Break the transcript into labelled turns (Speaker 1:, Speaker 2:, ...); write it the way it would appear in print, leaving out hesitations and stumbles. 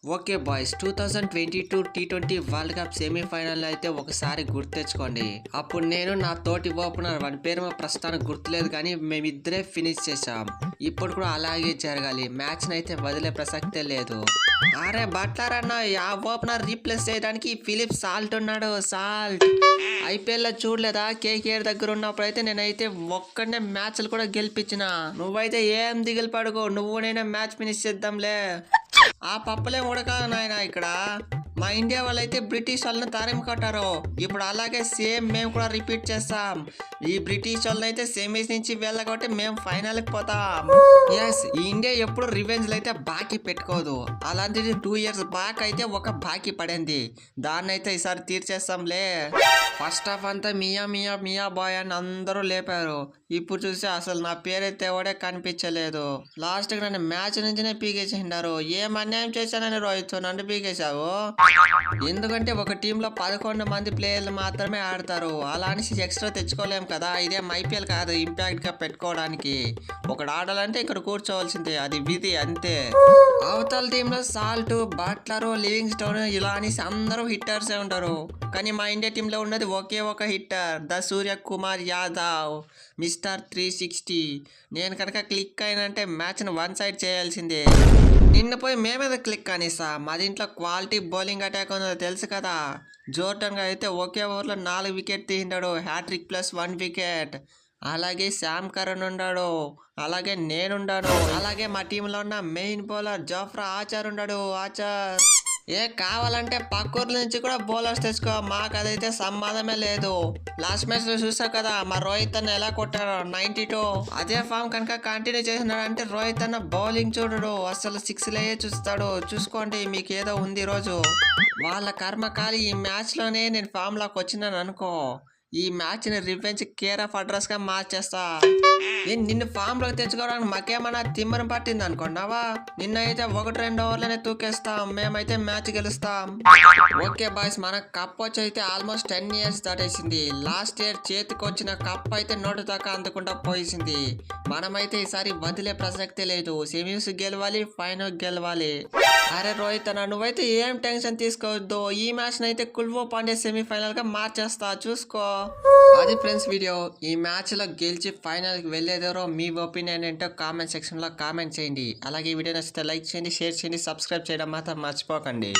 Speaker 1: Okay boys, 2022 టీ20 world cup సెమీఫైనల్లో అయితే ఒకసారి గుర్తు తెచ్చుకోండి. అప్పుడు నేను నా తోటి ఓపెనర్ వాడి పేరు మా ప్రస్తుతానికి గుర్తులేదు కానీ మేమిద్దరే ఫినిష్ చేసాం. ఇప్పుడు కూడా అలాగే జరగాలి. మ్యాచ్ అయితే వదిలే ప్రసక్తే లేదు. అరే బట్లర్ అన్న, ఆ ఓపెనర్ రీప్లేస్ చేయడానికి ఫిలిప్ సాల్ట్ ఉన్నాడు. సాల్ట్ ఐపీఎల్ లో చూడలేదా? కేకేఆర్ దగ్గర ఉన్నప్పుడు అయితే నేనైతే ఒక్కడనే మ్యాచ్లు కూడా గెలిపించిన. నువ్వైతే ఏం దిగులు పడుకో, నువ్వు నేనే మ్యాచ్ ఫినిష్ చేద్దాంలే. ఆ పప్పులే ఉడకాదు నాయన. ఇక్కడ మా ఇండియా వాళ్ళైతే బ్రిటిష్ వాళ్ళని తారేం కట్టారు. ఇప్పుడు అలాగే సేమ్ మేము కూడా రిపీట్ చేస్తాం. ఈ బ్రిటిష్ వాళ్ళైతే సెమీస్ నుంచి వెళ్ళగొట్టి మేము ఫైనల్కి పోతాం. ఎస్, ఈ ఇండియా ఎప్పుడు రివెంజ్ అయితే బాకీ పెట్టుకోదు. అలాంటిది 2 years బ్యాక్ అయితే ఒక బాకీ పడింది. దాన్ని అయితే ఈసారి తీర్చేస్తాంలే. ఫస్ట్ హాఫ్ అంతా మియా మియా మియా బాయ్ అని అందరూ లేపారు. ఇప్పుడు చూస్తే అసలు నా పేరైతే ఎవడే కనిపించలేదు. లాస్ట్కి నన్ను మ్యాచ్ నుంచినే పీకేసిండారు. ఏం అన్యాయం చేశానని రోహిత్ నన్ను పీకేశావు? ఎందుకంటే ఒక టీంలో 11 మంది ప్లేయర్లు మాత్రమే ఆడతారు. అలా అని ఎక్స్ట్రా తెచ్చుకోలేం కదా. ఇదేం ఐపీఎల్ కాదు ఇంపాక్ట్ గా పెట్టుకోవడానికి. ఒకడు ఆడాలంటే ఇక్కడ కూర్చోవాల్సిందే, అది విధి అంతే. అవతల టీంలో సాల్ట్, బట్లర్, లివింగ్ స్టోన్ ఇలా అనేసి అందరూ హిట్టర్సే ఉంటారు. కానీ మా ఇండియా టీంలో ఉన్నది ఒకే ఒక hitter, the Surya Kumar Yadav, mister 360. నేను కనుక క్లిక్ అయినంటే మ్యాచ్ను 1 side చేయాల్సిందే. నిన్న పోయి మేమేద క్లిక్ అనిసా. మా దీంట్లో క్వాలిటీ బౌలింగ్ అటాక్ ఉందో తెలుసు కదా. జోర్డన్ గా అయితే ఒకే ఓవర్లో 4 వికెట్ తీసిండాడు, హ్యాట్రిక్ ప్లస్ 1 వికెట్. అలాగే శామ్ కరణ్ ఉన్నాడు, అలాగే నేనుండాను, అలాగే మా టీంలో ఉన్న మెయిన్ బౌలర్ జాఫ్రా ఆచార్ ఉన్నాడు. ఆచార్ కావాలంటే పక్కూర్ల నుంచి కూడా బౌలర్స్ తెచ్చుకో, మాకు అదైతే సంబంధమే లేదు. లాస్ట్ మ్యాచ్ లో చూసావు కదా మా రోహిత్ అన్న ఎలా కొట్టాడు, 92. అదే ఫామ్ కనుక కంటిన్యూ చేసినాడంటే రోహిత్ అన్న బౌలింగ్ చూడడు, అసలు 6 చూస్తాడు. చూసుకోండి, మీకు ఏదో ఉంది రోజు. వాళ్ళ కర్మకాలి ఈ మ్యాచ్ లోనే నేను ఫామ్ లోకి వచ్చినాను అనుకో, ఈ మ్యాచ్ ని రివెంజ్ కేర్ ఆఫ్ అడ్రస్ గా మార్చేస్తా. నిన్ను ఫామ్ లోకి తెచ్చుకోవడానికి మాకేమన్నా తిమ్మరం పట్టింది అనుకున్నావా? నిన్న అయితే 1-2 ఓవర్లనే తూకేస్తాం, మేమైతే మ్యాచ్ గెలుస్తాం. ఓకే బాయ్స్, మన కప్ వచ్చి అయితే ఆల్మోస్ట్ 10 years దాటేసింది. లాస్ట్ ఇయర్ చేతికి వచ్చిన కప్ అయితే నోటు దాకా అందకుండా పోయింది. మనమైతే ఈసారి వదిలే ప్రసక్తే లేదు. సెమీస్ గెలవాలి, ఫైనల్ గెలవాలి. అరే రోహిత్ అన్న, నువ్వైతే ఏం టెన్షన్ తీసుకోవద్దు. ఈ మ్యాచ్ నైతే కుల్వో పాండే సెమీఫైనల్ గా మార్చేస్తా, చూసుకో. అది ఫ్రెండ్స్ వీడియో. ఈ మ్యాచ్ లో గెలిచి ఫైనల్ కి వెళ్ళేదారో మీ ఒపీనియన్ ఏంటో కామెంట్ సెక్షన్ లో కామెంట్ చేయండి. అలాగే ఈ వీడియో నచ్చితే లైక్ చేయండి, షేర్ చేయండి, సబ్స్క్రైబ్ చేయడం మాత్రం మర్చిపోకండి.